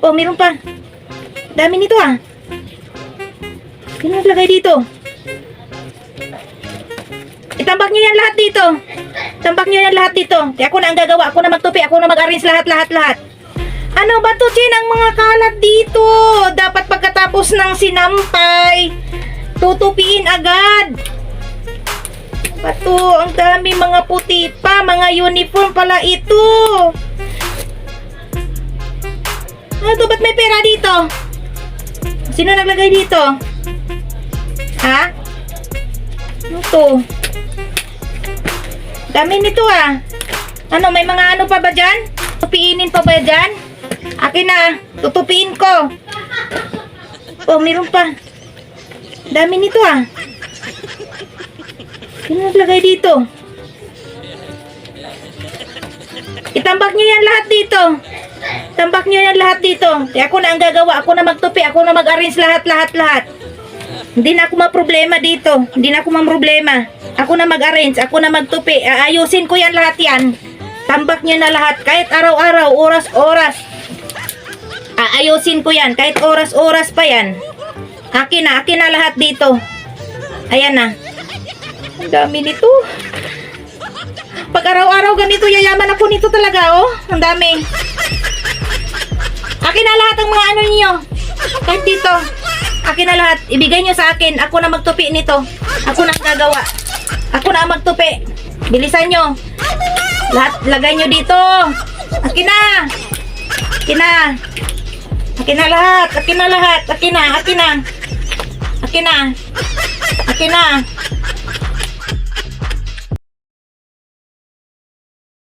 Oh, meron pa. Dami nito ah. Sino naglagay dito? Itambak nyo yan lahat dito. Tambak nyo yan lahat dito. Kaya ako na ang gagawa. Ako na magtupi. Ako na mag-arrange lahat. Ano ba to, Chin? Ang mga kalat dito. Dapat pagkatapos ng sinampay, tutupiin agad. Bato, ang dami mga puti pa. Mga uniform pala ito. Ano to? Ba't may pera dito? Sino naglagay dito? Ha? Ano to? Dami nito ah. Ano, may mga ano pa ba dyan? Tupiinin pa ba dyan? Akin na. Tutupiin ko. Oh, meron pa. Dami nito ah. Sino naglagay dito? Itambak nyo yan lahat dito. Tambak nyo yan lahat dito. Kaya ako na ang gagawa. Ako na magtupi. Ako na mag-arrange lahat. Hindi na ako ma-problema dito. Hindi na ako ma-problema. Ako na mag-arrange. Ako na magtupi. Aayusin ko yan lahat yan. Tambak nyo na lahat. Kahit araw-araw, oras-oras. Aayusin ko yan. Kahit oras-oras pa yan. Akin na lahat dito. Ayan na. Ang dami nito. Pag araw-araw ganito, yayaman ako nito talaga, oh. Ang dami. Akin na lahat ang mga ano niyo. Kahit dito. Akin na lahat. Ibigay nyo sa akin. Ako na magtupi nito. Ako na ang gagawa. Ako na ang magtupi. Bilisan nyo. Lahat, lagay nyo dito. Akin na. Akin na. Akin na lahat. Akin na lahat. Akin na. Akin na. Akin na. Akin na.